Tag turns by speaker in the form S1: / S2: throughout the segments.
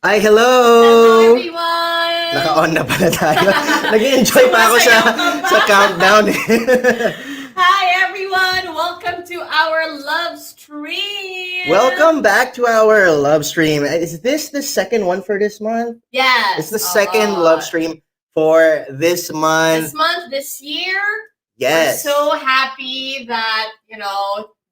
S1: Hi,
S2: Hello
S1: hello!
S2: everyone!
S1: Naka-on na pala tayo. Nag-enjoy pa ako sa,
S2: Sumasayaw ka ba?
S1: sa countdown.
S2: Hi everyone! Welcome to our love stream!
S1: Welcome back to our love stream. Is this the second one for this month?
S2: Yes!
S1: It's the second love stream for this month.
S2: This month, this year,
S1: Yes.
S2: we're so happy that,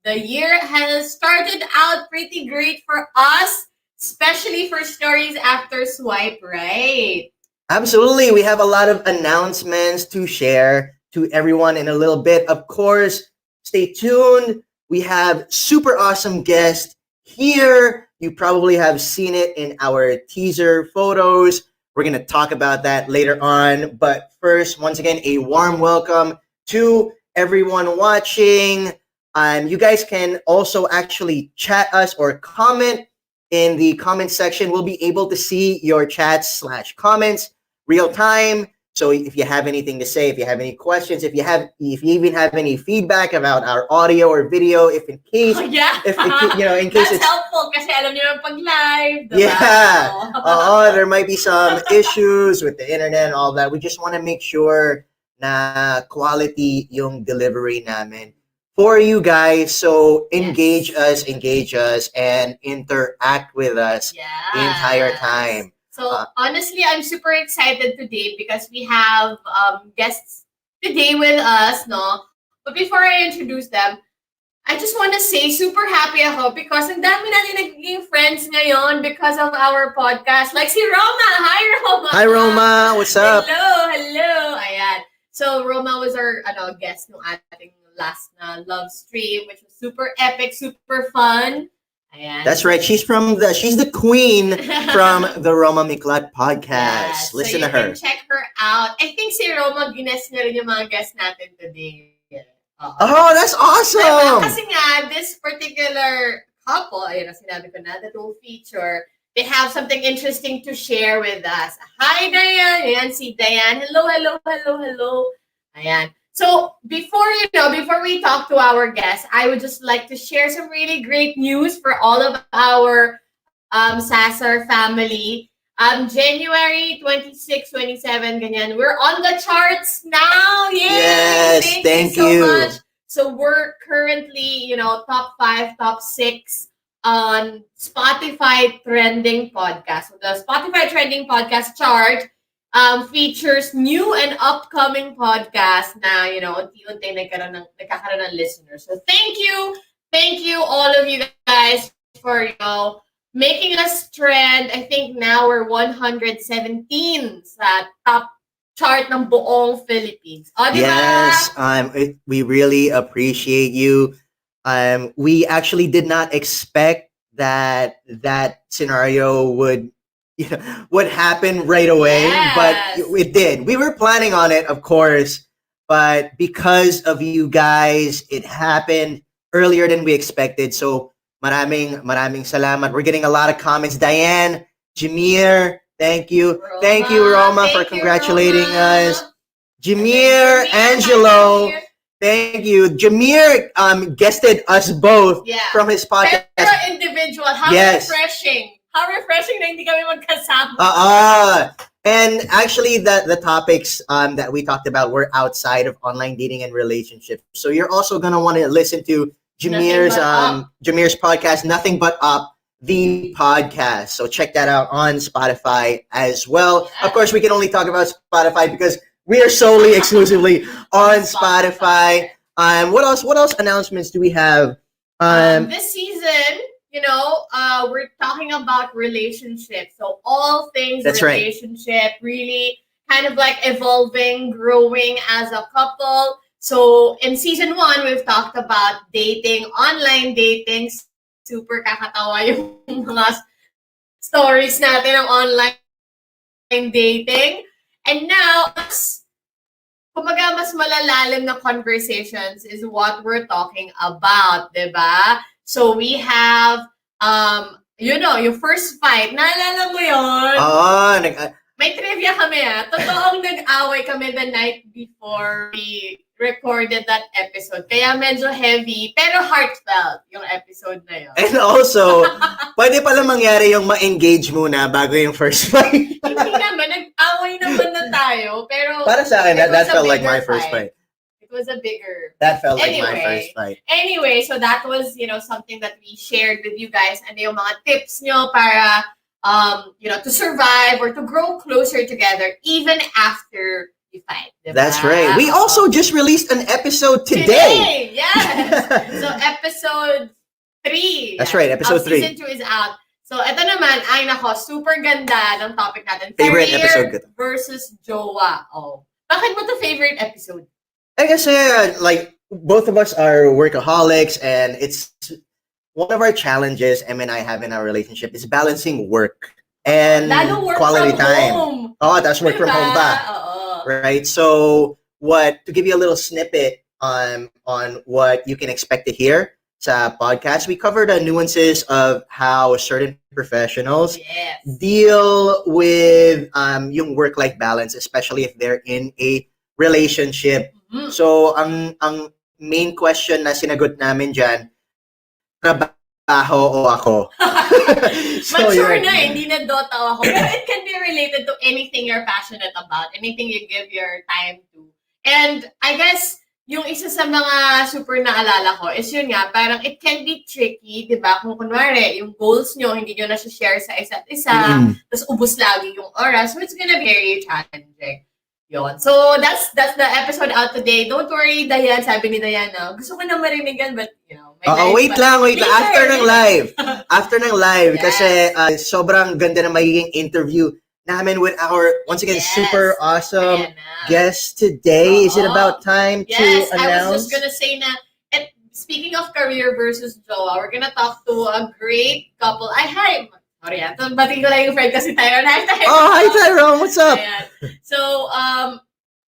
S2: the year has started out pretty great for us, especially for stories after swipe right.
S1: Absolutely. We have a lot of announcements to share to everyone in a little bit. Of course, stay tuned. We have super awesome guests here. You probably have seen it in our teaser photos. We're going to talk about that later on. But first, once again, a warm welcome to everyone watching. You guys can also actually chat us or comment in the comment section. We'll be able to see your chats / comments real time. So if you have anything to say, if you have any questions, if you even have any feedback about our audio or video, if in case, in case
S2: That's
S1: it's
S2: helpful kasi alam niyo naman pag live, diba?
S1: Yeah. There might be some issues with the internet and all that. We just want to make sure na quality yung delivery namin for you guys. So engage us, and interact with us the entire time.
S2: So honestly, I'm super excited today because we have guests today with us, no? But before I introduce them, I just want to say super happy ako because ang dami natin nagiging friends ngayon because of our podcast. Like si Roma. Hi, Roma.
S1: Hi, Roma. What's up?
S2: Hello. Ayan. So Roma was our guest ng ating last na love stream, which was super epic, super fun. Ayan.
S1: That's right. She's the queen from the Roma Miklat podcast. Listen to her.
S2: So you can check her out. I think si Roma gines niya rin yung mga guests natin today.
S1: Oh, that's awesome!
S2: Kasi nga, this particular couple, ayun, sinabi ko na, that will feature, they have something interesting to share with us. Hi, Diane! Ayan, si Diane. Hello. Ayan. So, before we talk to our guests, I would just like to share some really great news for all of our SASR family. January 26, 27, ganyan. We're on the charts now. Yay!
S1: Yes, thank
S2: you
S1: you.
S2: So much. So we're currently, top 5, top 6 on Spotify trending podcast. So the Spotify trending podcast chart features new and upcoming podcasts na, unti-unti nagkakaroon ng listeners. So thank you all of you guys for, making us trend. I think now we're 117 sa top chart ng buong Philippines. Oh, diba?
S1: Yes, we really appreciate you. We actually did not expect that scenario would happen right away, but it did. We were planning on it, of course, but because of you guys, it happened earlier than we expected. So maraming salamat. We're getting a lot of comments. Diane, Jameer, thank you.
S2: Roma.
S1: Thank you, Roma, for congratulating us. Jameer, Angelo, thank you. Jameer guested us both from his podcast.
S2: Pero individual, how refreshing. How refreshing na hindi kami magkasama.
S1: And actually, the topics that we talked about were outside of online dating and relationships. So you're also going to want to listen to Jameer's podcast, Nothing But Up, the podcast. So check that out on Spotify as well. Of course, we can only talk about Spotify because we are solely exclusively on Spotify. What else announcements do we have?
S2: This season, we're talking about relationships. So all things relationship, really kind of like evolving, growing as a couple. So in season 1, we've talked about dating, online dating. Super kakatawa yung mga stories natin ng online dating. And now, mas malalalim na conversations is what we're talking about, diba? So we have, your first fight. Naalala mo yun? May trivia kami Totoong nag-away kami the night before we recorded that episode. Kaya medyo heavy, pero heartfelt yung episode na yun.
S1: And also, pwede pala mangyari yung ma-engage muna bago yung first fight.
S2: Hindi naman, nag-away naman na tayo. Pero
S1: para sa akin,
S2: it
S1: that
S2: was a
S1: felt like my
S2: bigger
S1: first fight.
S2: It was a bigger.
S1: That felt like
S2: Anyway.
S1: my first fight.
S2: Anyway, so that was, something that we shared with you guys. Ano yung mga tips nyo para, to survive or to grow closer together even after you fight. Diba?
S1: That's right. We also just released an episode today.
S2: Yes. So episode 3.
S1: That's right, episode 3.
S2: Season 2 is out. So ito naman, ay nako, super ganda ng topic natin.
S1: Favorite
S2: Career
S1: episode ko.
S2: versus jowa. Oh. Bakit mo to favorite episode?
S1: I guess like both of us are workaholics, and it's one of our challenges Em and I have in our relationship is balancing work and
S2: work
S1: quality
S2: from
S1: time.
S2: Home.
S1: Oh, that's work from home pa. Right? So to give you a little snippet on what you can expect to hear sa podcast, we covered the nuances of how certain professionals deal with yung work-life balance, especially if they're in a relationship. Mm-hmm. So ang main question na sinagot namin dyan, trabaho o ako?
S2: So, sure na, hindi na Dota ako. Pero it can be related to anything you're passionate about, anything you give your time to. And I guess, yung isa sa mga super naalala ko is yun nga, parang it can be tricky, di ba? Kung kunwari, yung goals nyo, hindi nyo na share sa isa't isa, tapos ubos lagi yung oras, so it's gonna be very challenging. Yun. So, that's the episode out today. Don't worry, Dayan. Sabi ni Dayan, gusto ko na marinig yan, but,
S1: wait lang. After ng live. Yes. Kasi sobrang ganda na magiging interview namin with our, once again, super awesome guest today. Is it about time to announce? Yes,
S2: I was just gonna say na, speaking of career versus jowa, we're gonna talk to a great couple. Hi. Sorry, batiin ko lang yung friend kasi Tyrone. Hi, Tyrone.
S1: Oh, hi, Tyrone. What's up?
S2: Ayan. So,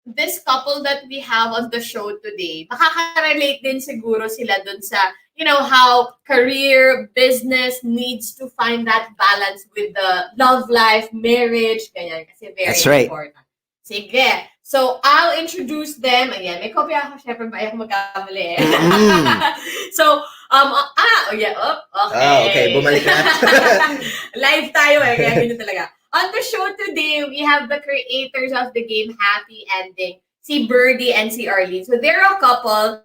S2: this couple that we have on the show today, makaka-relate din siguro sila dun sa, how career, business needs to find that balance with the love life, marriage, ganyan. Kasi very important. Sige. So, I'll introduce them. Ayan, may kopya ako, syempre, ba ako magkamali. So, okay.
S1: Okay, bumalik na.
S2: Live tayo kaya yun talaga. On the show today, we have the creators of the game Happy Ending, si Birdie and si Arlene. So, they're a couple.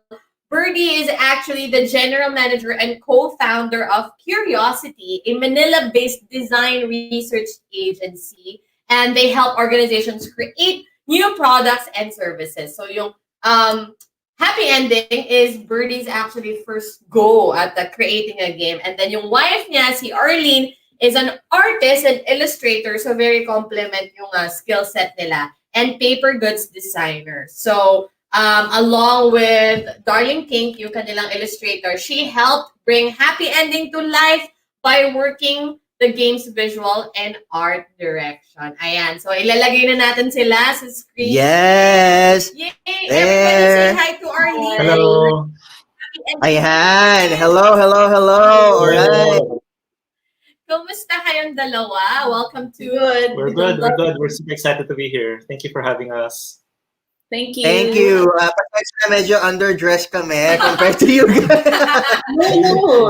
S2: Birdie is actually the general manager and co-founder of Curiosity, a Manila-based design research agency. And they help organizations create new products and services. So yung Happy Ending is Birdie's actually first go at creating a game. And then yung wife niya, si Arlene, is an artist and illustrator. So very complement yung skill set nila. And paper goods designer. So along with Darling Pink, yung kanilang illustrator, she helped bring Happy Ending to life by working the game's visual and art direction. Ayan. So, ilalagay na natin sila sa screen.
S1: Yes!
S2: Yay! Everybody say hi to Arlene.
S3: Hello!
S1: Ayan! Hello! Alright!
S2: Kumusta kayong dalawa? Welcome to...
S3: We're good. We're super excited to be here. Thank you for having us.
S2: Thank you.
S1: Pag medyo underdressed kami compared to you guys.
S4: No.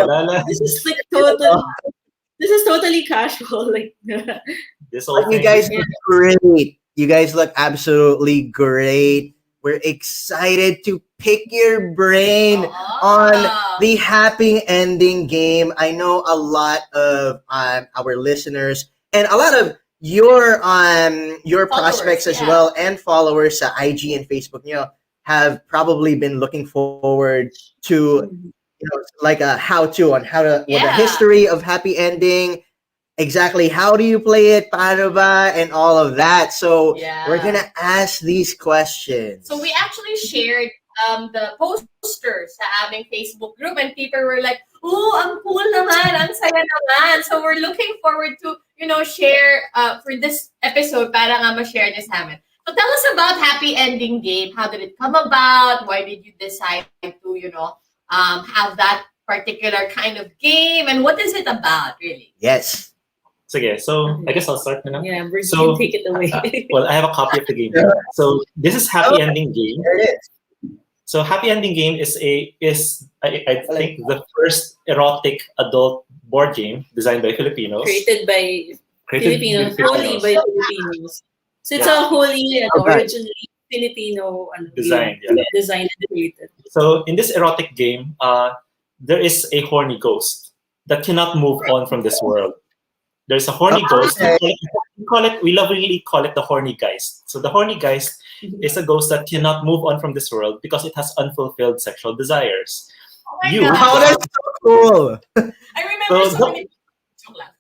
S4: This is totally casual.
S1: You guys look great. You guys look absolutely great. We're excited to pick your brain on the Happy Ending game. I know a lot of our listeners and a lot of your prospects as well and followers sa IG and Facebook nyo have probably been looking forward to like a how-to on the history of Happy Ending, exactly how do you play it, paano ba, and all of that. So we're gonna ask these questions.
S2: So we actually shared the posters sa aming Facebook group, and people were like, "Oh, ang cool naman, ang saya naman." So we're looking forward to share for this episode para nga ma-share niya sa amin. So tell us about Happy Ending game. How did it come about? Why did you decide to have that particular kind of game, and what is it about, really?
S1: Yes.
S3: Sige, so I guess I'll start now.
S4: Yeah, Birdie
S3: So,
S4: can take it away.
S3: well, I have a copy of the game. So this is Happy Ending Game.
S1: There it is.
S3: So Happy Ending Game is I think the first erotic adult board game designed by Filipinos.
S4: Created by Filipinos, wholly by Filipinos. So it's a wholly originally Filipino
S3: Design,
S4: designed and created.
S3: So in this erotic game, there is a horny ghost that cannot move on from this world. There's a horny ghost. We lovingly call it the horny geist. So the horny geist is a ghost that cannot move on from this world because it has unfulfilled sexual desires.
S2: Oh my God.
S1: Oh, that's so cool.
S2: I remember
S3: So
S2: so many. Joke lang.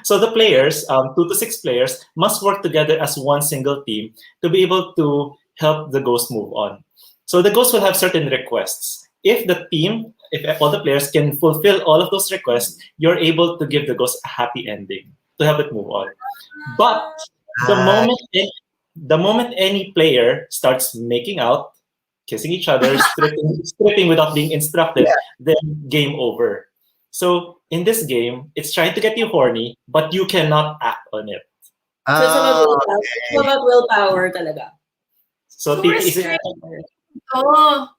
S3: So the players, 2 to 6 players, must work together as one single team to be able to help the ghost move on. So the ghost will have certain requests. If all the players can fulfill all of those requests, you're able to give the ghost a happy ending to help it move on. But the moment any player starts making out, kissing each other, stripping without being instructed, then game over. So in this game, it's trying to get you horny, but you cannot act on it.
S4: So it's about willpower talaga.
S3: So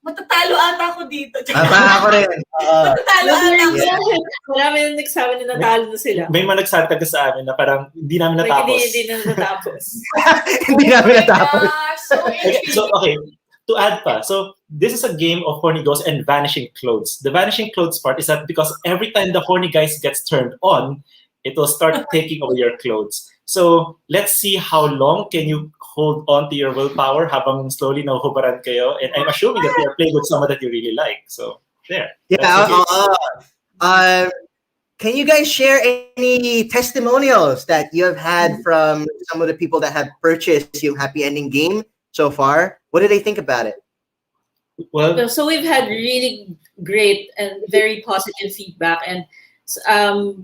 S2: matatalo ata ako dito.
S1: Ako rin.
S2: Matatalo ata ako.
S4: Marami na nagsabi na natalo na sila.
S3: May mga nagsabi talaga sa amin na parang hindi namin natapos.
S4: Hindi na natapos.
S1: Hindi namin natapos.
S3: So, okay. To add pa, so this is a game of horny ghosts and vanishing clothes. The vanishing clothes part is that because every time the horny guys gets turned on, it will start taking away your clothes. So let's see how long can you hold on to your willpower habang slowly nahuhubaran kayo. And I'm assuming that you are playing with someone that you really like. So there.
S1: Yeah. Can you guys share any testimonials that you have had from some of the people that have purchased your Happy Ending Game so far? What do they think about it?
S3: Well,
S4: so we've had really great and very positive feedback, and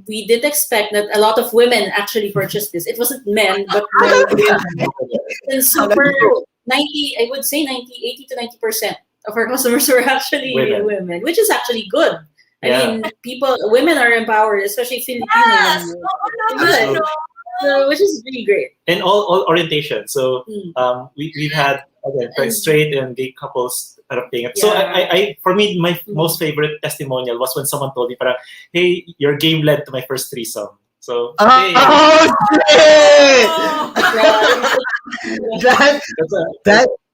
S4: we did expect that a lot of women actually purchased this. It wasn't men, but more women. And super 90, I would say 80 to 90% of our customers were actually women, which is actually good. I mean, women are empowered, especially Filipino women. So, which is really great.
S3: And all orientation. So we've had again straight and gay couples playing it. So I for me, my most favorite testimonial was when someone told me, parang, "Hey, your game led to my first threesome." So hey.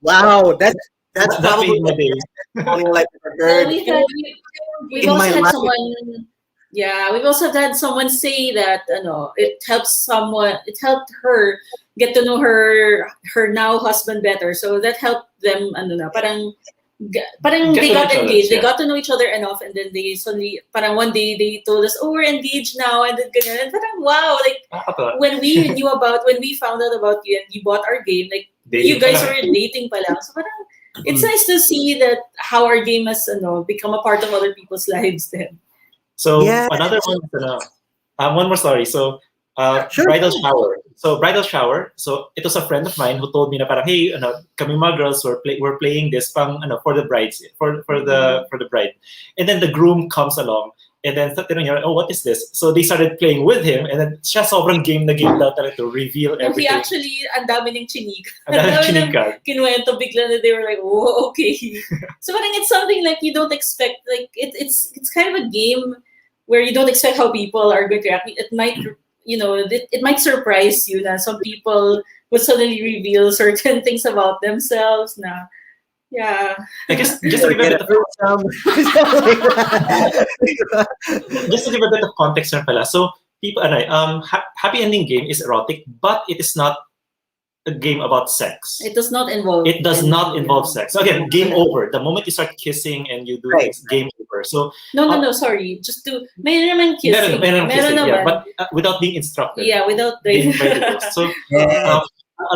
S1: Wow, that's probably
S3: my day.
S1: Like heard
S4: we've also had someone. Yeah, we've also had someone say that it helped her get to know her now husband better. So that helped them parang they got engaged. They got to know each other enough, and then they suddenly parang one day they told us, "Oh, we're engaged now," and then ganyan. And parang wow, like when we found out about you and you bought our game, like you guys were dating pa lang. So parang it's nice to see that how our game has become a part of other people's lives then.
S3: So another one more story. So bridal shower. So it was a friend of mine who told me na parang, hey, kami mga girls we're playing this pang for the brides for the bride. And then the groom comes along and then oh, what is this? So they started playing with him and then siya sobrang game daw talaga to reveal everything.
S4: He actually ang dami ng chinig.
S3: Kinuwento
S4: bigla na they were like, oh, okay. So parang it's something like you don't expect. Like it's kind of a game where you don't expect how people are going to react. It might, it might surprise you that some people would suddenly reveal certain things about themselves. I
S3: guess just to give a bit of context pala. So people, Happy Ending Game is erotic, but it is not a game about sex.
S4: It does not involve.
S3: It does not involve sex. So again, game over. The moment you start kissing and you do things, game over. So
S4: no. Sorry, just to meron naman kissing.
S3: Meron kissing, yeah, but without being instructed.
S4: Yeah, without
S3: being by the ghost. So a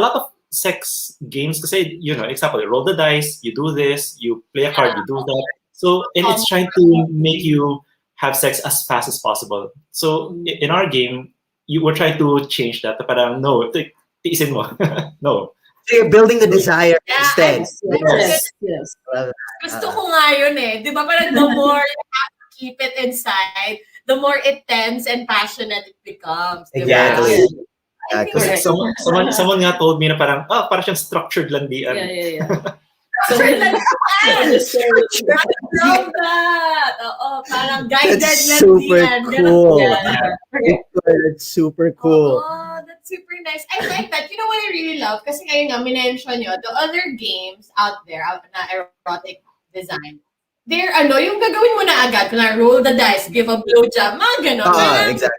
S3: lot of sex games, kasi example, you roll the dice, you do this, you play a card, you do that. So and it's trying to make you have sex as fast as possible. So in our game, we're trying to change that. Parang no. Tiisin mo. No.
S1: So you're building the desire instead.
S4: Yes.
S2: Gusto ko nga yun eh. Di ba parang the more you have to keep it inside, the more intense and passionate it becomes.
S1: Exactly.
S2: I think
S1: Correct.
S3: Someone nga told me na parang, parang siyang structured landian.
S4: Yeah.
S2: So, I love that. Parang guided
S1: That's super cool.
S4: Yeah.
S1: That's super cool.
S2: Oh, that's super nice. I like that. You know what I really love? Kasi ngayon nga, minention nyo, the other games out there na erotic design, they're yung gagawin mo na agad. Kung roll the dice, give a blowjob, mga ganon.
S1: Exactly.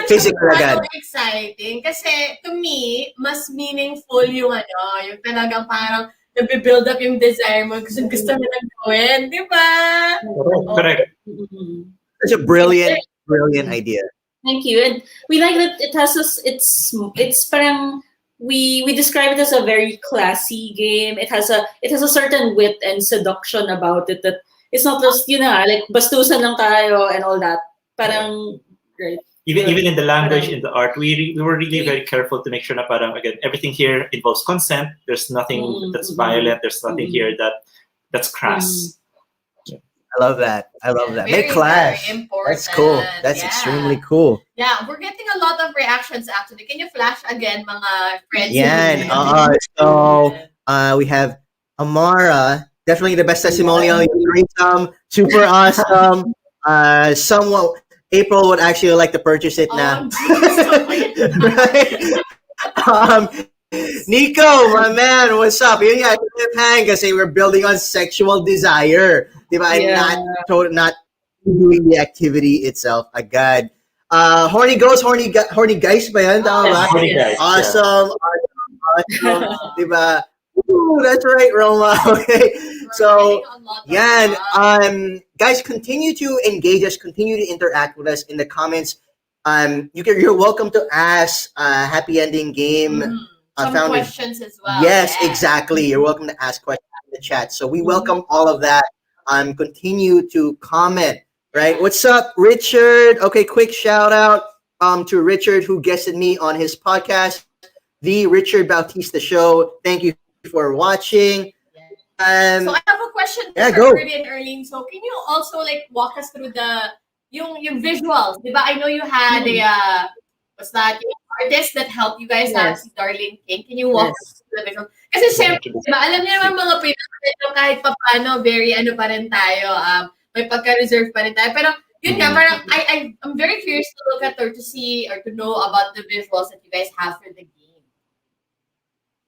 S2: Physical agad. Exciting. Kasi to me, mas meaningful yung yung talagang parang nabibuild up yung desire mo. Gusto mo nang gawin. Di ba?
S3: Correct.
S1: That's a brilliant idea.
S4: Thank you. And we like that it has it's parang we describe it as a very classy game. It has a certain wit and seduction about it that it's not just, like bastusan lang tayo and all that. Parang right.
S3: Even in the language, in the art, we were really very careful to make sure na parang, again, everything here involves consent. There's nothing that's violent. There's nothing here that's crass.
S1: I love that.
S2: Very,
S1: Make class.
S2: very important.
S1: That's cool. That's extremely cool.
S2: Yeah, we're getting a lot of reactions actually. Can you flash again, mga friends?
S1: Yeah. So we have Amara, definitely the best testimonial. Super awesome. Somewhat. April would actually like to purchase it now. Right? Nico, my man, what's up? Yun nga, hang kasi we're building on sexual desire. Diba? I'm not doing the activity itself. Agad. Horny ghost, horny guys ba yan? Tama ba?
S3: Horny guys,
S1: awesome. Diba? Ooh, that's right, Roma. Okay. So, yan. Guys, continue to engage us, continue to interact with us in the comments. You're welcome to ask Happy Ending Game.
S2: Some questions as well.
S1: Yes, exactly. You're welcome to ask questions in the chat. So we welcome all of that. Continue to comment. Right? What's up, Richard? Okay, quick shout out to Richard who guested me on his podcast, The Richard Bautista Show. Thank you for watching.
S2: So I have a question for Birdie and Arlene. So can you also walk us through yung visuals? Diba? I know you had what's that? Artist that helped you guys out, si Darlene King. Can you walk us through the visuals? Kasi syempre, diba, alam niyo naman mga Pinoy, kahit pa paano, very pa rin tayo, may pagka-reserve pa rin tayo. Pero yun nga, parang I'm very curious to look at or to see or to know about the visuals that you guys have for the game.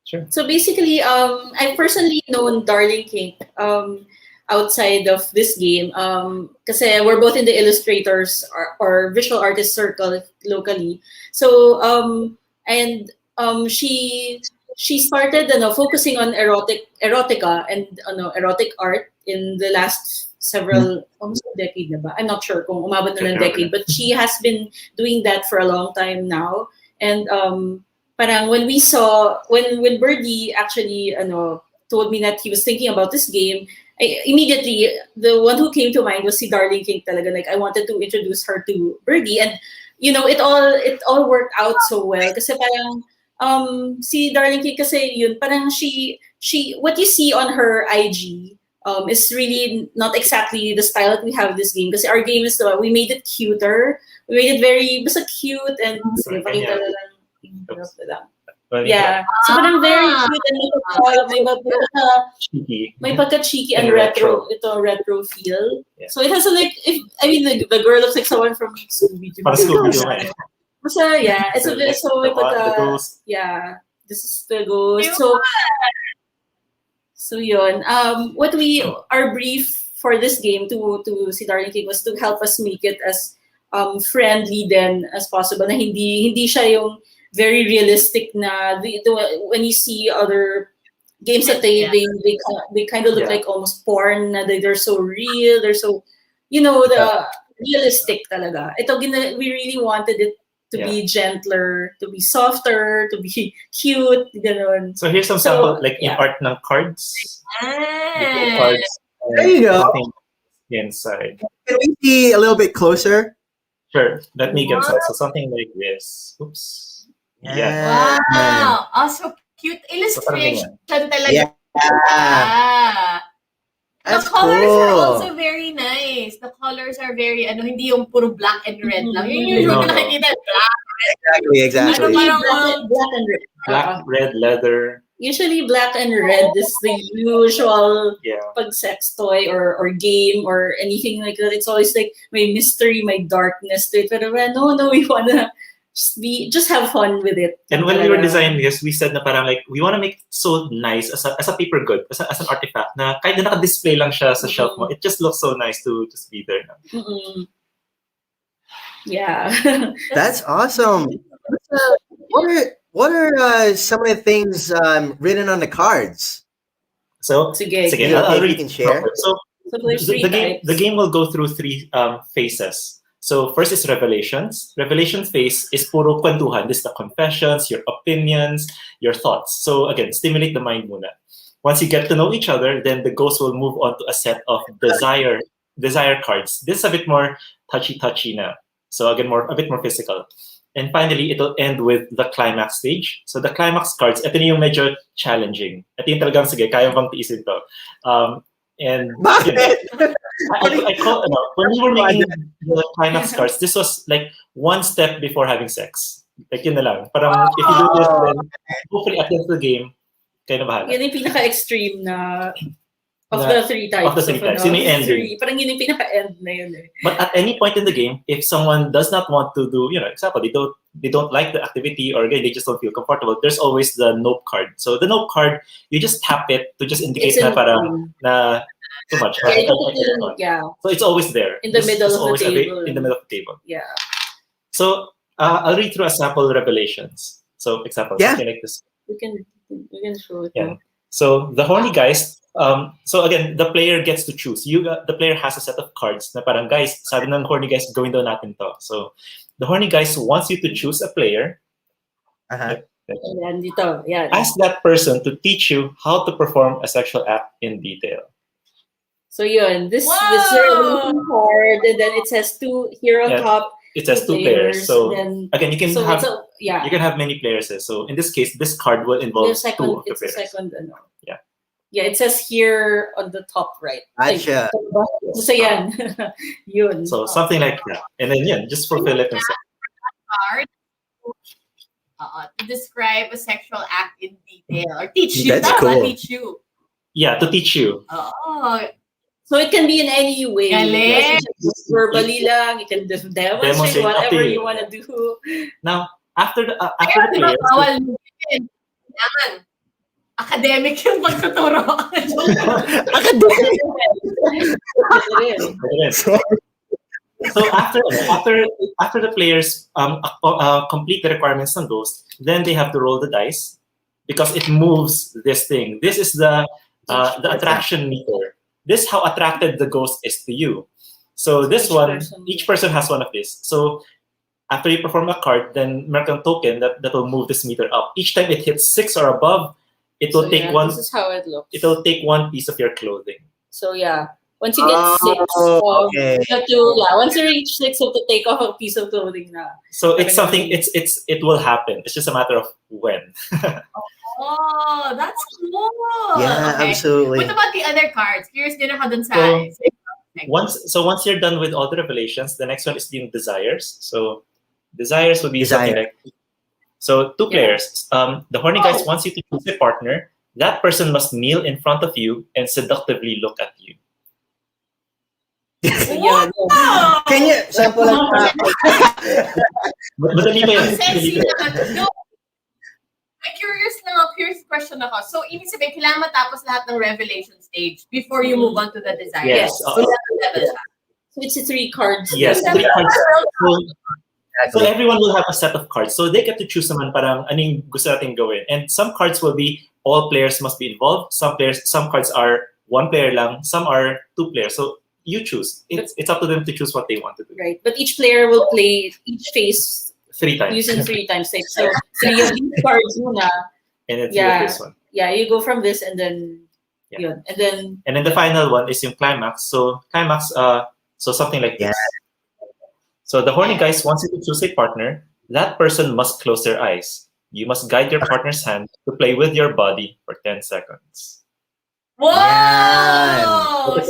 S3: Sure.
S4: So basically, I personally known Darlene King outside of this game. Kasi we're both in the illustrators or visual artist circle locally. So she started focusing on erotica and erotic art in the last several almost a decade na ba? I'm not sure kung umabot na ng decade, but she has been doing that for a long time now. And parang when Birdie actually told me that he was thinking about this game, immediately the one who came to mind was si Darlene King talaga. Like I wanted to introduce her to Birdie, and it all worked out so well kasi parang si Darlene King kasi yun parang she what you see on her IG is really not exactly the style that we have this game kasi our game is we made it cuter, we made it very basta cute and yeah. So parang very cute and may pagka-cheeky and retro. Ito retro feel. Yeah. So it has the girl looks like someone from Scooby-Doo. Yeah, it's a bit so the ghost. Yeah, this is the ghost. So yun. Our brief for this game to si Darlene King was to help us make it as friendly then as possible. Na hindi siya yung very realistic na when you see other games that they kind of look like almost porn na they're so real, they're so the realistic talaga. We really wanted it to be gentler, to be softer, to be cute, ganon.
S3: So here's some sample in art ng cards. Cards.
S1: There you go.
S3: Inside.
S1: Can we see a little bit closer?
S3: Sure. Let me get inside. So something like this. Oops.
S2: Yeah. Wow. Also cute illustration talaga.
S1: Yeah. That's
S2: the colors
S1: cool.
S2: are also very nice. The colors are very, hindi yung puro black and red lang. Yung usually
S3: No.
S2: nakikita black.
S1: Exactly.
S2: Ano parang
S4: Black and red.
S3: Black, red, leather.
S4: Usually black and red is the usual
S3: Yeah.
S4: pag sex toy or game or anything like that. It's always like my mystery, my darkness to it. Pero no, we wanna just have fun with it.
S3: And when we were designing this, we said na parang like, we want to make it so nice as a paper good, as an artifact na kahit na naka-display lang siya sa shelf mo, it just looks so nice to just be there.
S4: Yeah.
S1: That's awesome. What are some of the things written on the cards?
S3: So,
S4: Sige,
S3: I'll read.
S1: You can share.
S3: So the game will go through 3 phases. So first is revelations. Revelation phase is puro kwentuhan. This is the confessions, your opinions, your thoughts. So again, stimulate the mind muna. Once you get to know each other, then the ghost will move on to a set of desire cards. This is a bit more touchy na. So again, a bit more physical. And finally, it'll end with the climax stage. So the climax cards, ito na yung medyo challenging. Ito yung talagang, sige, kaya bang tiisin to. And I call, when we were making the climax cards, this was like one step before having sex. Like yun na lang. Parang if you do this, then hopefully at the end of the game, kayo na bahala.
S4: Yun yung pinaka-extreme na of the 3 types.
S3: Of the 3 types. Yun yung ending.
S4: Parang yun yung pinaka-end na yun eh.
S3: But at any point in the game, if someone does not want to do, example, they don't like the activity or again, they just don't feel comfortable, there's always the nope card. So the nope card, you just tap it to just indicate na parang na too much.
S4: Yeah.
S3: So it's always there.
S4: In the middle of the table.
S3: In the middle of the table.
S4: Yeah.
S3: So I'll read through a sample revelations. So example, something like this.
S4: We can show it.
S3: Yeah. So the horny guys. So again, the player gets to choose. The player has a set of cards na parang guys, sabi ng horny guys, gawin daw natin to. So the horny guys wants you to choose a player.
S4: And dito, yeah.
S3: Ask that person to teach you how to perform a sexual act in detail.
S4: So yun, this is a card, and then it says 2 here on top.
S3: It says 2 players. So again, you can
S4: you
S3: can have many players. So in this case, this card will involve 2 of the players. Yeah, it says here on the top right.
S1: Gotcha.
S4: So yan. Yun.
S3: So something like that. And then just fulfill it and
S2: card to describe a sexual act in detail or teach you.
S1: That's cool.
S2: Teach you.
S3: Yeah, to teach you.
S2: Oh.
S4: So it can be in any way. Just verbally lang, you can demonstrate whatever you want to do.
S3: Now, after the players,
S2: academic yung pagtuturo.
S3: So after the players complete the requirements ng Ghost, then they have to roll the dice because it moves this thing. This is the attraction meter. This is how attracted the Ghost is to you. So each person has one of these. So after you perform a card, then meron token that will move this meter up. Each time it hits 6 or above, it will take one.
S4: This is how it looks.
S3: It will take one piece of your clothing.
S4: So yeah, once you get 6, you have to once you reach 6, you have to take off a piece of clothing na.
S3: So it's something. It will happen. It's just a matter of when.
S2: Oh, that's cool.
S1: Yeah, absolutely.
S2: What about the other cards? Curious din ako dun sa.
S3: Once you're done with all the revelations, the next one is the desires. So desires would be something like. So 2 players. The horny guys wants you to choose a partner. That person must kneel in front of you and seductively look at you.
S1: Can you sample lang?
S3: Madali ba yun?
S2: Sexy naman. No. Curious question ako. So, ibig sabihin, kailangan matapos lahat ng revelation stage before you move on to the desire.
S3: Yes.
S2: So, level siya.
S4: So it's 3 cards.
S3: Yes, 3 cards. So everyone will have a set of cards. So they get to choose naman parang anong gusto natin gawin. And some cards will be all players must be involved. Some cards are 1 player lang. Some are 2 players. So you choose. It's up to them to choose what they want to do.
S4: Right. But each player will play each phase
S3: 3 times.
S4: Using 3 times 6. So 3 of these cards muna.
S3: And then 3 of this one.
S4: Yeah, you go from this and then yun. And then
S3: the final one is yung climax. So climax so something like this. So the horny guys wants you to choose a partner. That person must close their eyes. You must guide your partner's hand to play with your body for 10 seconds.
S2: Wow!
S3: By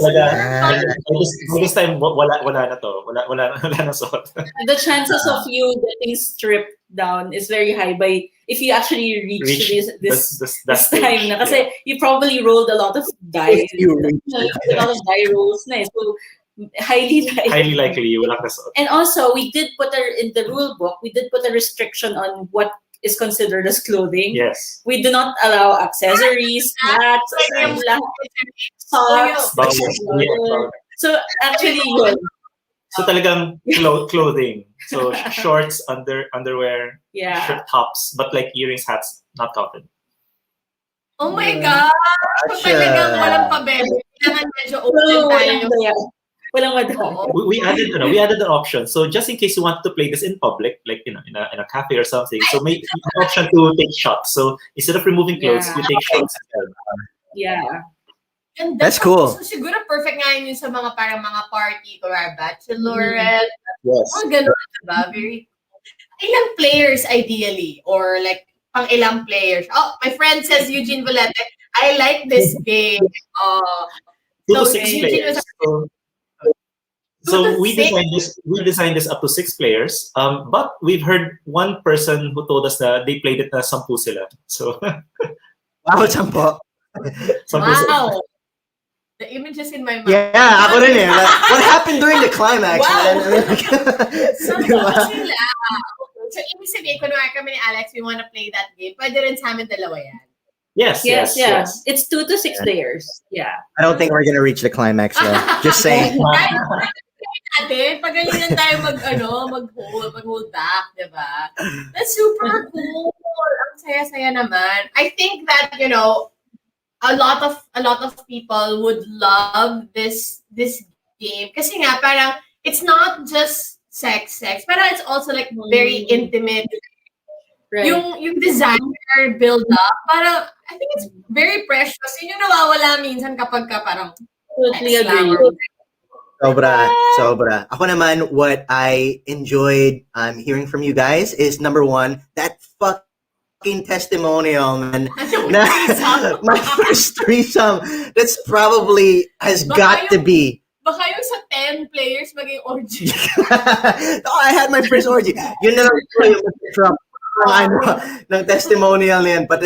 S3: this time, wala na to. Wala na suot.
S4: The chances of you getting stripped down is very high by if you actually reach this time na. Kasi you probably rolled a lot of dice. A lot of die rolls na. So highly
S3: likely wala ka suot.
S4: And also, we did put in the rule book, we did put a restriction on what is considered as clothing.
S3: Yes.
S4: We do not allow accessories, hats, socks. So actually,
S3: so talagang clothing. So shorts, underwear, shirt tops, but like earrings, hats, not covered.
S2: Oh my God! So talagang walang pabebe. Kailangan medyo open tayo.
S3: We added an option. So just in case you want to play this in public, like in a cafe or something, so make an option to take shots. So instead of removing clothes, you take shots.
S4: Yeah.
S2: And
S1: that's cool.
S2: So siguro perfect nga yun sa mga parang mga party or bachelorette.
S3: Yes.
S2: Oh, ganun, diba? Very ilang players ideally or like pang ilang players. Oh, my friend says Eugene Valente, I like this game.
S3: 2 to 6 players. So we designed this up to 6 players. But we've heard one person who told us that they played it na 10 sila. So
S1: wow, 10.
S2: Wow. The images in my mind.
S1: Yeah, ako rin eh. What happened during the climax?
S2: Wow.
S1: So
S2: ibig sabihin, kunwari kami ni Alex, we wanna play that game. Pwede rin sa amin dalawa yan.
S3: Yes.
S4: It's 2 to 6 players. Yeah.
S1: I don't think we're gonna reach the climax though. Just saying.
S2: Pag ganyan tayo mag-hold back, diba? That's super cool. Ang saya-saya naman. I think that, a lot of people would love this game. Kasi nga, parang, it's not just sex, pero it's also like very intimate. Right. Yung designer build up, parang, I think it's very precious. Yun yung nawawala minsan kapag ka parang
S4: totally agree.
S1: Sobra. Ako naman, what I enjoyed hearing from you guys is number one, that fucking testimonial, man. My first threesome. That's probably has got to be.
S2: Baka yung sa 10 players maging orgy.
S1: I had my first orgy. Yun na lang yung ng testimonial yan. But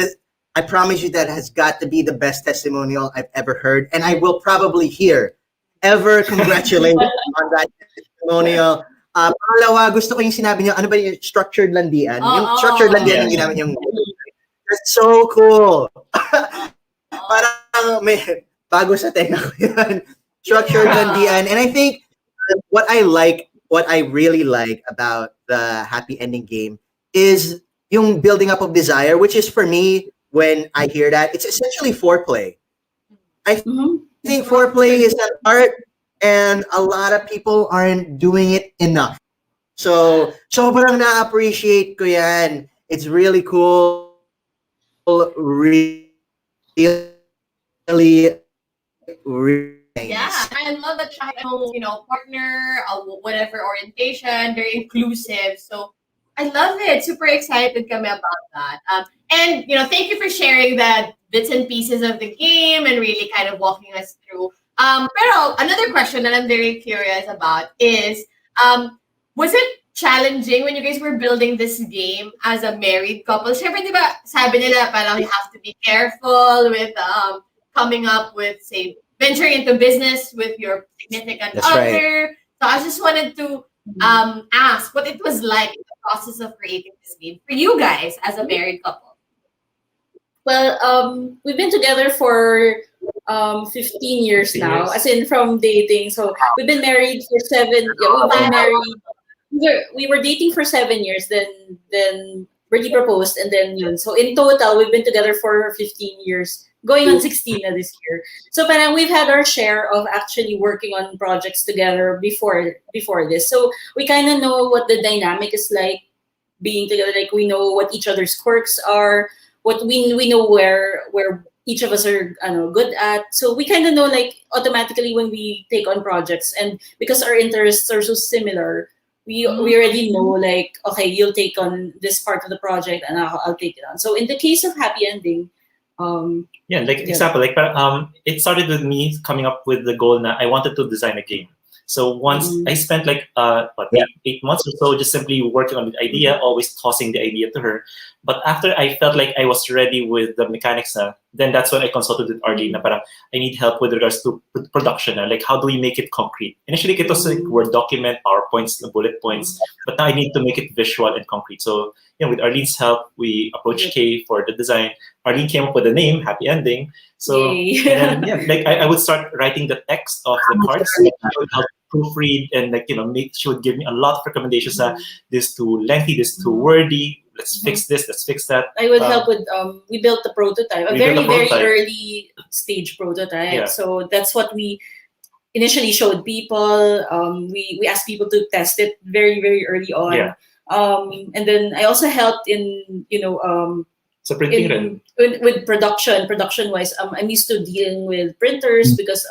S1: I promise you that has got to be the best testimonial I've ever heard. And I will probably hear ever congratulate on that testimonial. Pangalawa, gusto ko yung sinabi niyo, ano ba yung structured landian? Yung structured landian yung ginamit yung that's so cool. Parang may bago sa tenga ko yan. Structured landian. And I think what I really like about the happy ending game is yung building up of desire, which is for me, when I hear that, it's essentially foreplay. I think foreplay is an art and a lot of people aren't doing it enough. So sobrang na-appreciate ko yan. It's really cool. Really
S2: yeah, I love that partner, whatever orientation, they're inclusive. So I love it. Super excited kami about that. And thank you for sharing that bits and pieces of the game and really kind of walking us through. Pero another question that I'm very curious about is, was it challenging when you guys were building this game as a married couple? Siyempre, di ba, sabi nila, parang you have to be careful with coming up with, say, venturing into business with your significant other.
S1: Right.
S2: So I just wanted to ask what it was like in the process of creating this game for you guys as a married couple.
S4: Well, we've been together for 15 years now, as in from dating. So we've been married for 7. Yeah, we've been married. We were dating for 7 years. Then Birdie proposed, and then yun. So in total, we've been together for 15 years, going on 16 this year. So parang we've had our share of actually working on projects together before this. So we kind of know what the dynamic is like being together. Like we know what each other's quirks are. What we know where each of us are good at. So we kind of know like automatically when we take on projects, and because our interests are so similar, we already know like, okay, you'll take on this part of the project and I'll take it on. So in the case of Happy Ending,
S3: Example, it started with me coming up with the goal that I wanted to design a game. So once I spent 8 months or so just simply working on the idea, always tossing the idea to her. But after I felt like I was ready with the mechanics, then that's when I consulted with Arlene. Na parang I need help with regards to production. Like how do we make it concrete? Initially, it was like Word document, PowerPoints, bullet points, but now I need to make it visual and concrete. So with Arlene's help, we approached Kay for the design. Arlene came up with the name, Happy Ending. So and then, I would start writing the text of the cards. She would help proofread and she would give me a lot of recommendations. This too lengthy, this too wordy. Let's fix this. Let's fix that.
S4: I would help with. We built the prototype, a very early stage prototype. Yeah. So that's what we initially showed people. We asked people to test it very very early on.
S3: Yeah.
S4: And then I also helped in
S3: So printing
S4: with production wise, I'm used to dealing with printers because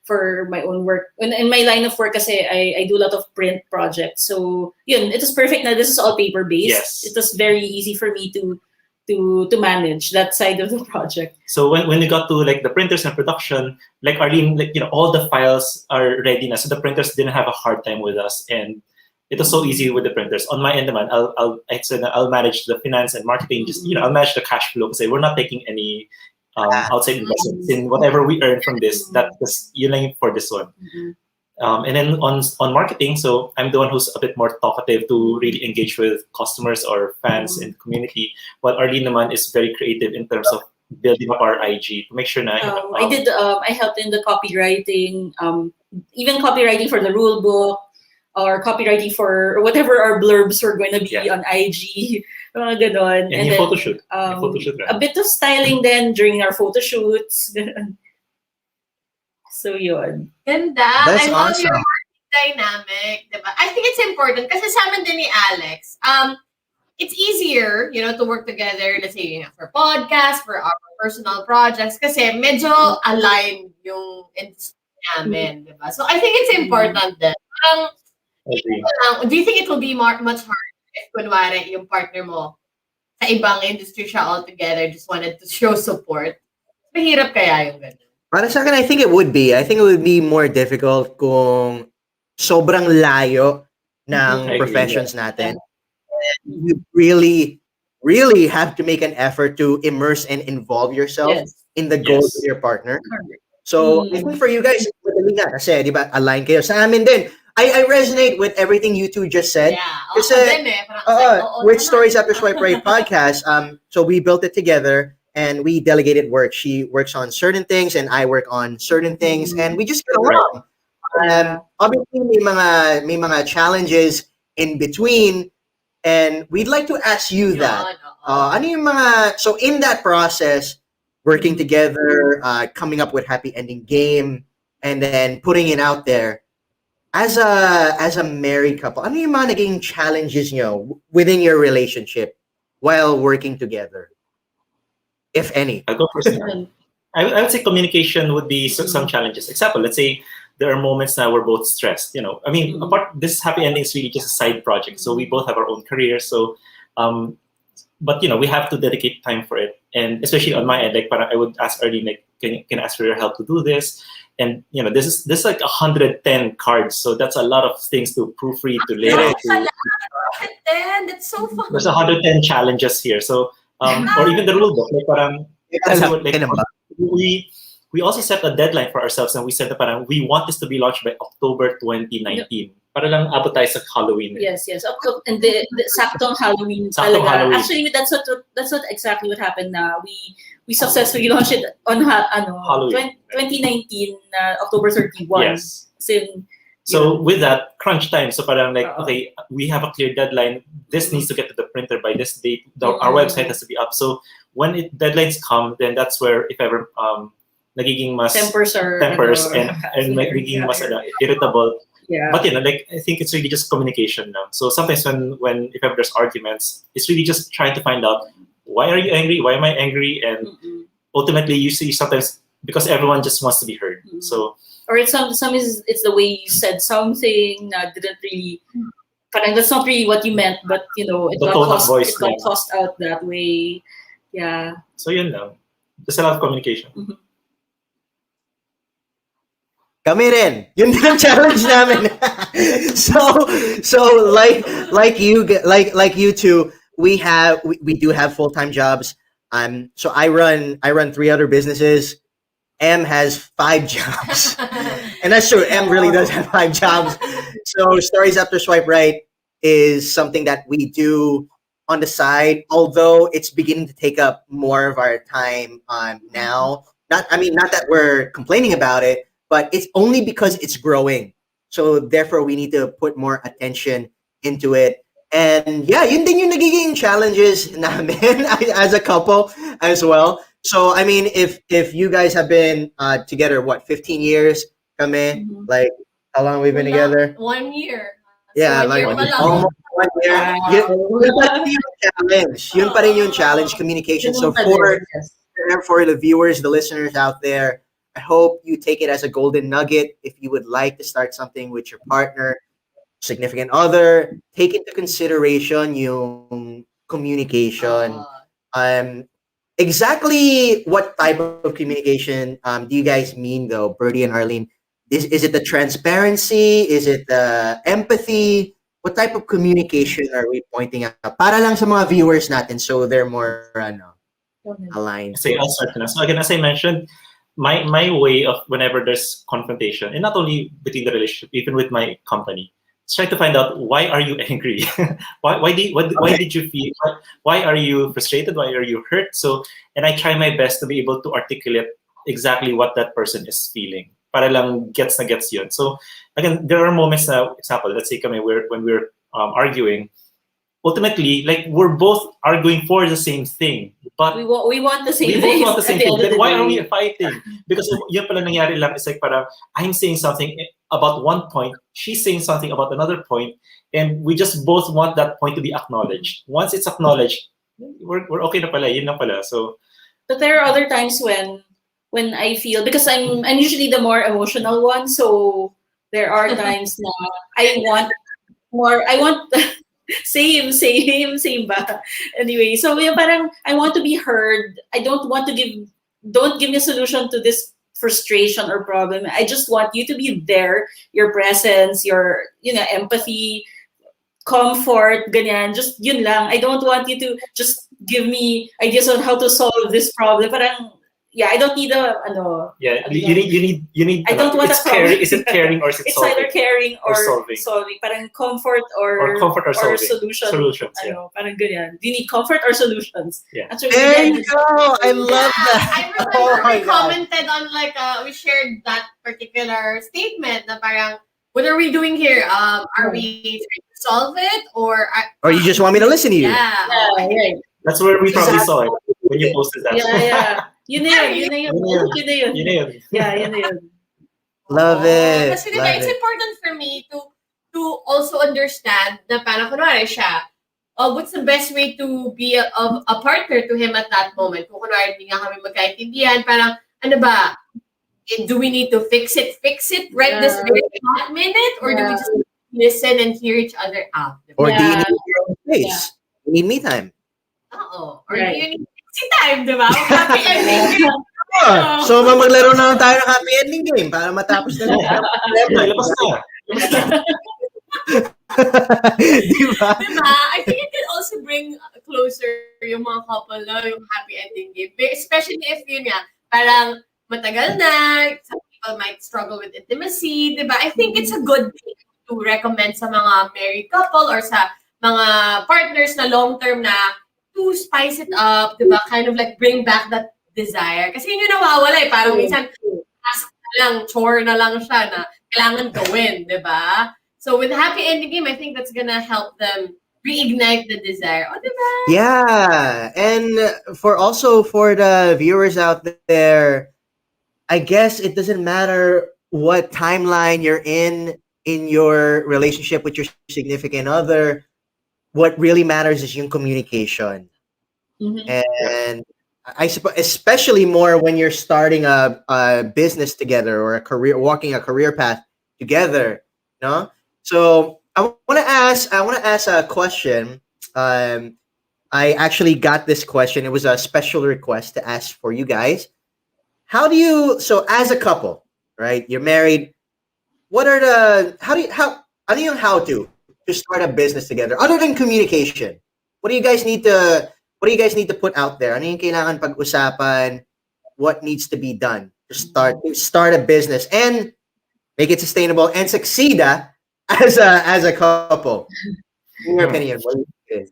S4: for my own work. In my line of work kasi I do a lot of print projects. So it was perfect na this is all paper based.
S3: Yes.
S4: It was very easy for me to manage that side of the project.
S3: So when we got to the printers and production, like Arlene, all the files are ready now. So the printers didn't have a hard time with us, and it was so easy with the printers. On my end, man, I'll manage the finance and marketing. Just I'll manage the cash flow because we're not taking any outside investments in whatever we earn from this. That's for this one. And then on marketing, so I'm the one who's a bit more talkative to really engage with customers or fans in the community. While Arlene naman is very creative in terms of building up our IG to make sure na
S4: I helped in the copywriting, even copywriting for the rule book. Or copywriting for whatever our blurbs were going to be on IG, mga ganon.
S3: And then photo shoot.
S4: A bit of styling then during our photo shoots. So yun.
S2: Ganda.
S1: That's
S2: I love
S1: awesome.
S2: your marketing dynamic, diba? I think it's important kasi sa amin din ni Alex, it's easier, to work together, let's say, for podcasts, for our personal projects, kasi medyo aligned yung industry namin, diba? So I think it's important din. Do you think it will be much harder if kunwari yung partner mo sa ibang industry siya altogether just wanted to show support? Mahirap kaya yung ganun?
S1: Para sa akin, I think it would be. I think it would be more difficult kung sobrang layo ng professions natin. You really, really have to make an effort to immerse and involve yourself in the goals of your partner. So, I think for you guys, madali nga kasi, di ba, align kayo. Sa amin din, I resonate with everything you two just said.
S2: Yeah.
S1: Kasi, with Stories After Swipe Right podcast, so we built it together and we delegated work. She works on certain things and I work on certain things and we just get along. Obviously, may mga challenges in between and we'd like to ask you that. Ano yung mga, so in that process, working together, coming up with happy ending game, and then putting it out there, as a married couple, ano yung mga naging challenges nyo within your relationship while working together, if any?
S3: I'll go first. I would say communication would be some challenges. Example, let's say there are moments now we're both stressed. I mean, apart this happy ending is really just a side project. So we both have our own careers. So, but we have to dedicate time for it. And especially on my end, I would ask Arlene, can I ask for your help to do this? And this is like 110 cards, so that's a lot of things to proofread, to lay out.
S2: 110, that's so fun.
S3: There's 110 challenges here, so or even the rule book. We also set a deadline for ourselves, and we said that we want this to be launched by October 2019. Para lang abot tayo sa Halloween.
S4: Yes. And the saktong Halloween.
S3: Halloween.
S4: Actually, that's what exactly what happened. Na we successfully launched it on Halloween 2019, October 31.
S3: Yes.
S4: So
S3: with that crunch time, so parang okay, we have a clear deadline. This needs to get to the printer by this date. Our website has to be up. So when deadlines come, then that's where if ever nagiging mas
S4: tempers
S3: and nagiging mas irritable.
S4: Yeah.
S3: But I think it's really just communication now. So sometimes when if ever there's arguments, it's really just trying to find out why are you angry? Why am I angry? And ultimately, you see sometimes because everyone just wants to be heard. So
S4: or it's it's the way you said something that didn't really. Parang that's not really what you meant, but it got tossed out that way. Yeah.
S3: So yun lang. Just a lot of communication.
S1: Kami rin. Yun din ang challenge namin. so like you two, we do have full-time jobs. So I run 3 other businesses. M has 5 jobs. And that's true. M really does have 5 jobs. So Stories After Swipe Right is something that we do on the side, although it's beginning to take up more of our time now. Not that we're complaining about it, but it's only because it's growing. So therefore we need to put more attention into it. And yeah, yun din yung nagiging challenges namin as a couple as well. So I mean, if you guys have been together, what, 15 years? Kami, like, how long have we been together?
S2: 1 year.
S1: Yeah, like almost 1 year. Yun pa rin yung challenge. Yun pa rin yung challenge, communication. So for the viewers, the listeners out there, I hope you take it as a golden nugget. If you would like to start something with your partner, significant other, take into consideration yung communication. Exactly what type of communication do you guys mean, though, Birdie and Arlene? Is it the transparency? Is it the empathy? What type of communication are we pointing out? Para lang sa mga viewers natin, so they're more aligned.
S3: So I'll start na. So again, as I mentioned, my way of whenever there's confrontation, and not only between the relationship, even with my company, try to find out, why are you angry? why did you feel? Why are you frustrated? Why are you hurt? So, and I try my best to be able to articulate exactly what that person is feeling. Para lang gets yun. So again, there are moments na, example, let's say when we're arguing, ultimately, like, we're both arguing for the same thing, but
S4: we want the same
S3: we
S4: thing.
S3: both want the same thing. Then why are we fighting? Because yun pala nangyari lang, it's like parang I'm saying something about one point, she's saying something about another point, and we just both want that point to be acknowledged. Once it's acknowledged, we're okay na pala, yun na pala. So,
S4: but there are other times when I feel, because I'm usually the more emotional one, so there are times na I want more. I want same ba? Anyway, so yung parang I want to be heard. I don't give me a solution to this frustration or problem. I just want you to be there, your presence, your empathy, comfort, ganyan. Just yun lang. I don't want you to just give me ideas on how to solve this problem. Parang, yeah, I don't need
S3: Yeah, you need.
S4: I don't want a problem.
S3: Is it caring or is it
S4: it's
S3: solving?
S4: either caring or
S3: solving.
S4: Parang comfort or
S3: solving.
S4: Solutions.
S3: Yeah.
S4: Parang ganyan. Do you need comfort or solutions?
S3: Yeah.
S1: There you go. I love that.
S2: I remember we commented on we shared that particular statement na parang, what are we doing here? Are we trying to solve it or
S1: you just want me to listen to you?
S2: Yeah.
S4: Right.
S3: That's where we probably saw it when you posted that.
S4: Yeah. Yun na yun. Yeah, yun na yun.
S1: Love it.
S2: Kasi diba, it's important for me to also understand na parang kunwari siya, what's the best way to be a partner to him at that moment? Kung kunwari hindi nga kami magkaintindihan, parang ano ba, do we need to fix it right this very hot minute, or do we just listen and hear each other out? Diba?
S1: Or do you need your own space? You need me time.
S2: Or do you need sexy time, di ba? Happy ending.
S1: So maglaro na lang tayo ng happy ending game para matapos na lang.
S3: Labas na.
S1: Diba?
S2: I think it can also bring closer yung mga couple na yung happy ending game. Especially if yun nga, parang matagal na, some people might struggle with intimacy, diba? I think it's a good thing to recommend sa mga married couple or sa mga partners na long-term na to spice it up, diba? Kind of like bring back that desire. Kasi yun yung nawawala eh. Parang minsan, task na lang, chore na lang siya na kailangan gawin, diba? So with happy ending game, I think that's gonna help them reignite the desire. Oh, diba?
S1: Yeah. And for the viewers out there, I guess it doesn't matter what timeline you're in your relationship with your significant other. What really matters is yung communication.
S4: Mm-hmm.
S1: And I suppose, especially more when you're starting a business together or walking a career path together, no? So I want to ask a question. I actually got this question. It was a special request to ask for you guys. How do you, so as a couple, right? You're married. What are the, how do you know how to start a business together other than communication? What do you guys need to, put out there? Ano yung kailangan pag-usapan? What needs to be done to start a business and make it sustainable and succeed as a couple? In your opinion, what do you think?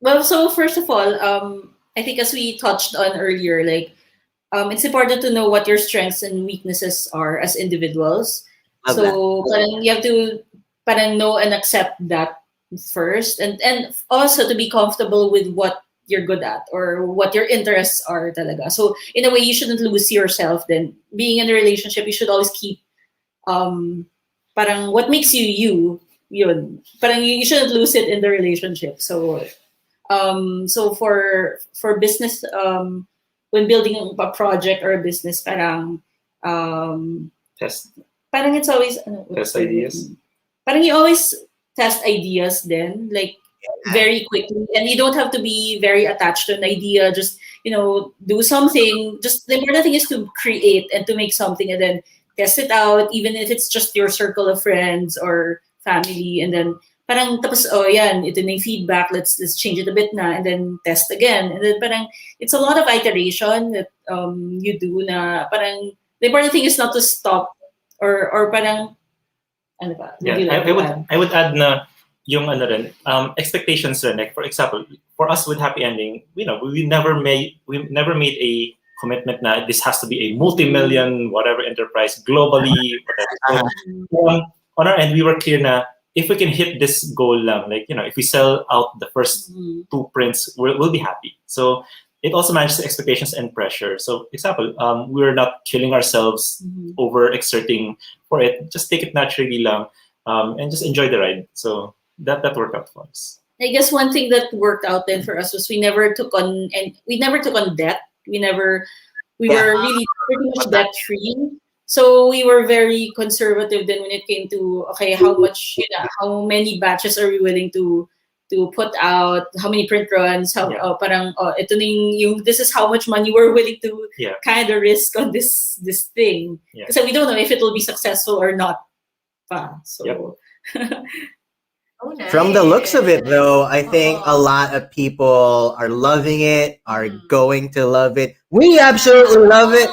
S4: Well, so first of all, I think as we touched on earlier, like it's important to know what your strengths and weaknesses are as individuals.
S1: Love
S4: So parang you have to parang know and accept that first, and also to be comfortable with what you're good at or what your interests are talaga. So in a way, you shouldn't lose yourself. Then being in a relationship, you should always keep parang what makes you you. Yun. Parang you shouldn't lose it in the relationship. So so for business, when building a project or a business, parang
S3: Test
S4: it's always
S3: test ideas.
S4: parang you always test ideas then, like very quickly, and you don't have to be very attached to an idea. Just do something. Just the important thing is to create and to make something, and then test it out, even if it's just your circle of friends or family, and then parang tapos yan, ito na yung feedback, let's change it a bit na, and then test again, and then parang it's a lot of iteration that you do na parang the important thing is not to stop or parang ano ba?
S3: Yeah, I would add na yung ano rin, expectations rin. Like for example, for us with Happy Ending, we never made a commitment na this has to be a multi-million whatever enterprise globally, whatever. So, on our end, we were clear na if we can hit this goal lang, like if we sell out the first 2 prints, we'll be happy. So it also manages expectations and pressure. So example, we're not killing ourselves over exerting for it. Just take it naturally lang, and just enjoy the ride. So that worked out for us.
S4: I guess one thing that worked out then for us was we never took on debt. We were really pretty much debt free. So we were very conservative then when it came to how many batches are we willing to put out, how many print runs, ito yung this is how much money we're willing to kind of risk on this thing. Because we don't know if it will be successful or not. So
S2: Oh, nice.
S1: From the looks of it, though, I think a lot of people are loving it, are going to love it. We absolutely love it.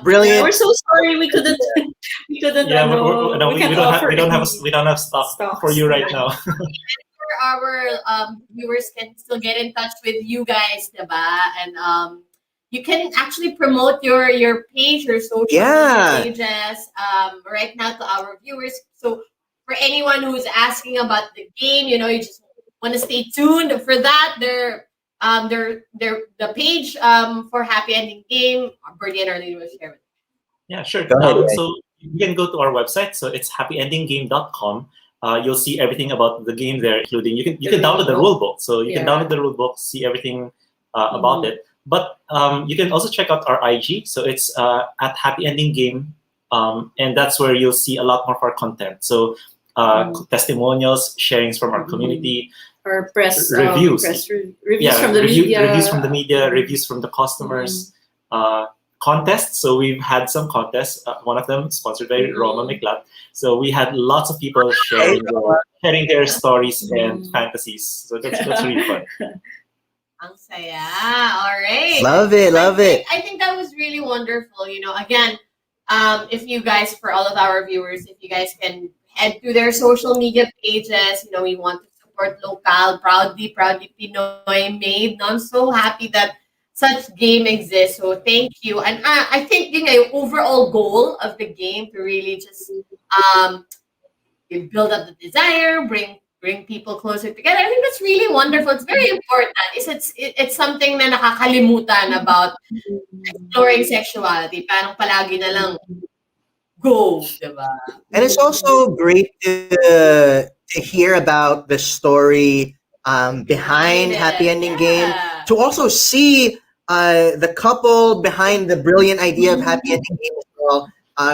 S1: Brilliant.
S4: We're so sorry we couldn't. We don't
S3: have stock for you right now.
S2: Our viewers can still get in touch with you guys, diba? And you can actually promote your page, your social media pages right now to our viewers. So for anyone who's asking about the game, you just want to stay tuned for that. The page for Happy Ending Game, Birdie and Arlene will share with you.
S3: Yeah, sure. So you can go to our website. So it's happyendinggame.com. You'll see everything about the game there, including you can download the rule book. So you can download the rule book, see everything about it. But you can also check out our IG. So it's at Happy Ending Game, and that's where you'll see a lot more of our content. So testimonials, sharings from our community,
S4: or press
S3: reviews,
S4: reviews from the media,
S3: reviews from the customers, contests. So we've had some contests. One of them sponsored by Roma Miklat. So we had lots of people sharing their stories and fantasies. So that's really fun.
S2: Ang saya. All right.
S1: Love it.
S2: I think that was really wonderful. Again, if you guys, for all of our viewers, if you guys can head to their social media pages, we want to support local, proudly Pinoy made. No, I'm so happy that such game exists. So thank you. And I think the overall goal of the game to really just build up the desire, bring people closer together. I think that's really wonderful. It's very important. It's something na nakakalimutan about exploring sexuality. Parang palagi na lang go, diba?
S1: And it's also great to hear about the story behind Happy Ending Game. To also see the couple behind the brilliant idea of Happy Ending Game as well.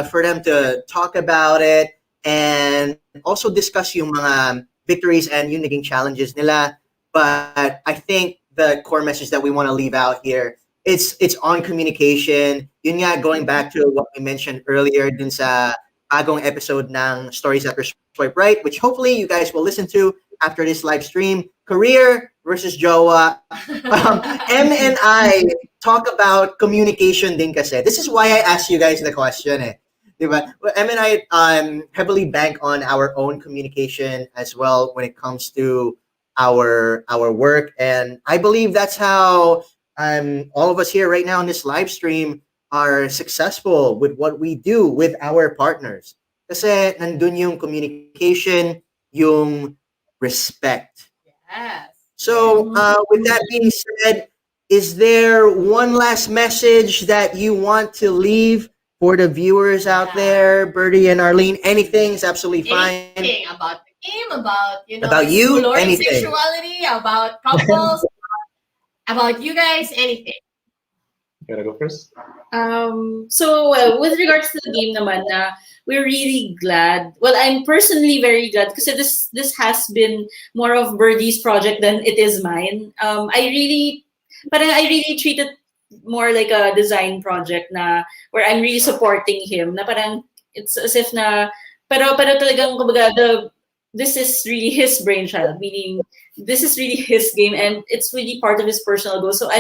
S1: For them to talk about it and also discuss yung mga victories and yung naging challenges nila. But I think the core message that we want to leave out here, it's on communication. Yun nga, going back to what we mentioned earlier dun sa bagong episode ng Stories After Swipe Right, which hopefully you guys will listen to after this live stream. Career versus jowa. M and I talk about communication din kasi. This is why I asked you guys the question eh. Diba? Well, M and I heavily bank on our own communication as well when it comes to our work, and I believe that's how all of us here right now in this live stream are successful with what we do with our partners. Kasi nandun yung communication, yung respect.
S2: Yes.
S1: So with that being said, is there one last message that you want to leave for the viewers out there, Birdie and Arlene? Anything is absolutely fine.
S2: Anything about the game, about
S1: about you,
S2: exploring
S1: anything.
S2: sexuality, about couples, about you guys, anything.
S3: You wanna go first?
S4: So with regards to the game naman, we're really glad. Well, I'm personally very glad because this has been more of Birdie's project than it is mine. I really treat it more like a design project where I'm really supporting him. Na parang it's as if pero talagang kumbaga this is really his brainchild, meaning this is really his game and it's really part of his personal goal. So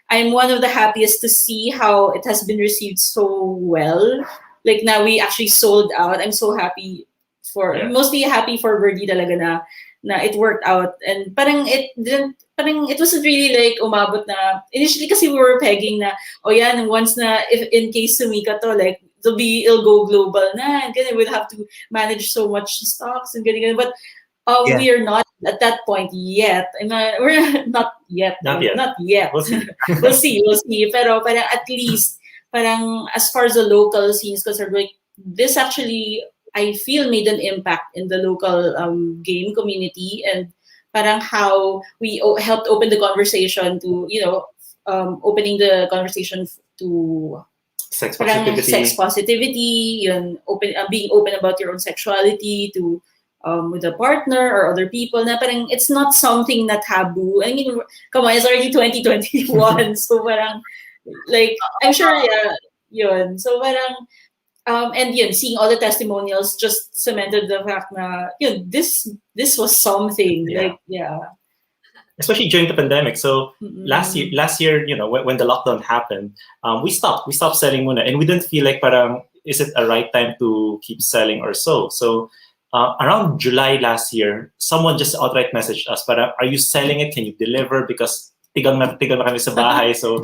S4: I'm one of the happiest to see how it has been received so well. Like now we actually sold out. I'm so happy mostly happy for Birdie talaga na it worked out, and it wasn't really like umabot na initially kasi we were pegging na once na if in case sumika to, like it'll go global na and we'll have to manage so much stocks and ganyan. But we are not at that point yet. We're not yet.
S3: Not yet. We'll see.
S4: we'll see. Pero parang at least as far as the local scene is concerned, like this actually I feel made an impact in the local game community, and parang how we helped open the conversation to opening the conversation to
S3: sex positivity,
S4: being open about your own sexuality to with a partner or other people. Na parang it's not something na taboo. I mean, come on, it's already 2021, so parang like I'm sure yun. So parang and seeing all the testimonials just cemented the fact na this was something.
S3: Especially during the pandemic. So last year, when the lockdown happened, we stopped selling muna, and we didn't feel like parang is it a right time to keep selling or so. So around July last year, someone just outright messaged us, parang, are you selling it? Can you deliver? Because tigang na kami sa bahay. So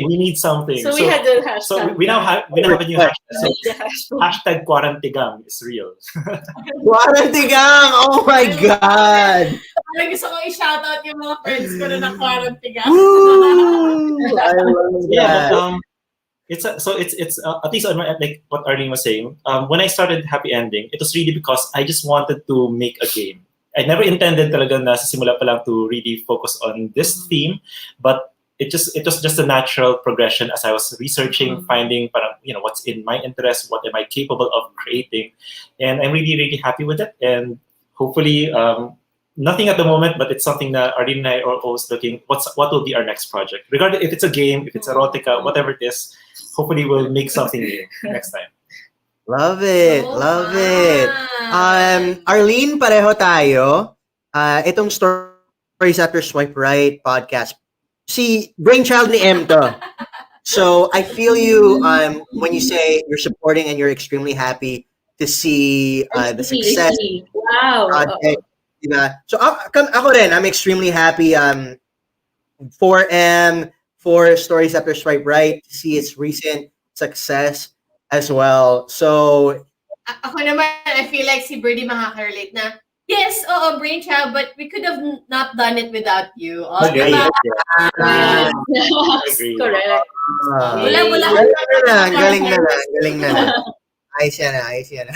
S3: we need something.
S4: So we had the hashtag.
S3: So we now have a new hashtag. So hashtag Quarantigang is real.
S1: Quarantigang! Oh my God!
S2: Parang gusto kong i-shoutout yung mga friends ko na Quarantigang.
S1: I love that.
S3: It's at least like what Arlene was saying. When I started Happy Ending, it was really because I just wanted to make a game. I never intended talaga na sa simula pa lang to really focus on this theme, but it was just a natural progression as I was researching, finding parang, what's in my interest, what am I capable of creating, and I'm really, really happy with it. And hopefully, nothing at the moment, but it's something that Arlene and I are always looking. What will be our next project? Regardless if it's a game, if it's erotica, whatever it is, hopefully we'll make something new next time.
S1: Love it. Love it. Arlene, pareho tayo. Itong Stories After Swipe Right podcast, si brainchild ni M to. So I feel you when you say you're supporting and you're extremely happy to see the success.
S4: Wow.
S1: Project, diba? So ako rin, I'm extremely happy for M, for Stories After Swipe Right, to see its recent success as well. So
S2: ako naman, I feel like si Birdie makaka-relate na, yes, brainchild, but we could have not done it without you.
S3: Okay.
S2: Diba?
S4: Correct.
S1: Galing na. Ayos yan na.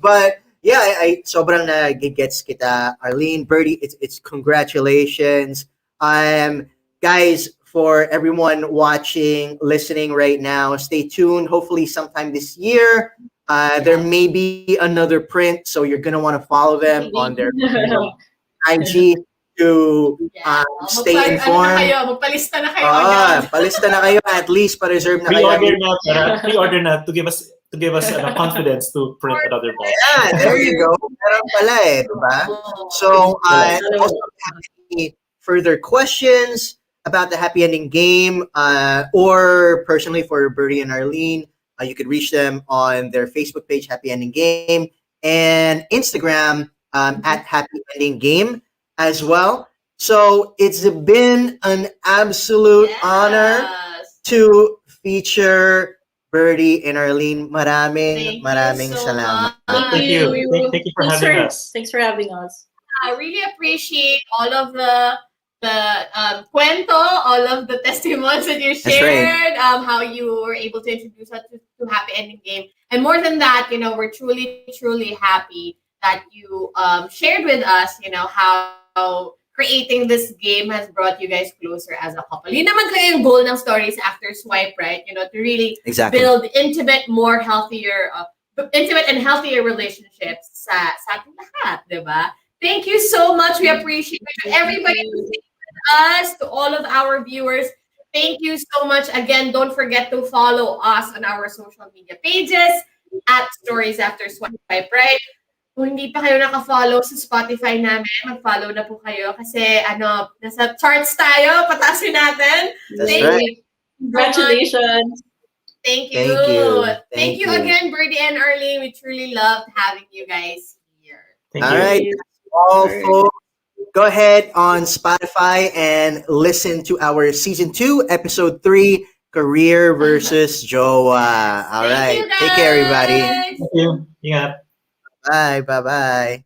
S1: But yeah, I sobrang na-gets kita, Arlene, Birdie. It's congratulations. Guys, for everyone watching, listening right now, stay tuned. Hopefully sometime this year, There may be another print, so you're gonna want to follow them on their IG to stay informed.
S2: Magpalista na kayo agad.
S1: Palista na kayo, at least pa-reserve na kayo.
S3: Pre-order na to give us confidence to print another box.
S1: Yeah, there you go. Meron pala diba? So, also have any further questions about the happy ending game, or personally for Birdie and Arlene, you could reach them on their Facebook page, Happy Ending Game, and Instagram at Happy Ending Game as well. So it's been an absolute honor to feature Birdie and Arlene. Maraming salamat.
S3: Thank you. Thank you for having us.
S4: Thanks for having us.
S2: I really appreciate all of the cuento, all of the testimonies that you shared, how you were able to introduce us to Happy Ending Game. And more than that, we're truly, truly happy that you shared with us, how creating this game has brought you guys closer as a couple. Yun naman kayo yung goal ng Stories After Swipe, right? To really build intimate and healthier relationships sa ating lahat, diba? Thank you so much. We appreciate it. Everybody who's with us, to all of our viewers, thank you so much. Again, don't forget to follow us on our social media pages at Stories After Swipe, right? Kung hindi pa kayo naka-follow sa Spotify namin, mag-follow na po kayo kasi nasa charts tayo, patasin natin.
S1: Thank you.
S4: Congratulations.
S2: Thank you. Thank you again, Birdie and Arlene. We truly loved having you guys here.
S1: All right. All folks, go ahead on Spotify and listen to our season 2, episode 3, Career versus Jowa. All right. Take care, everybody.
S3: Thank you. Yeah.
S1: Bye. Bye-bye.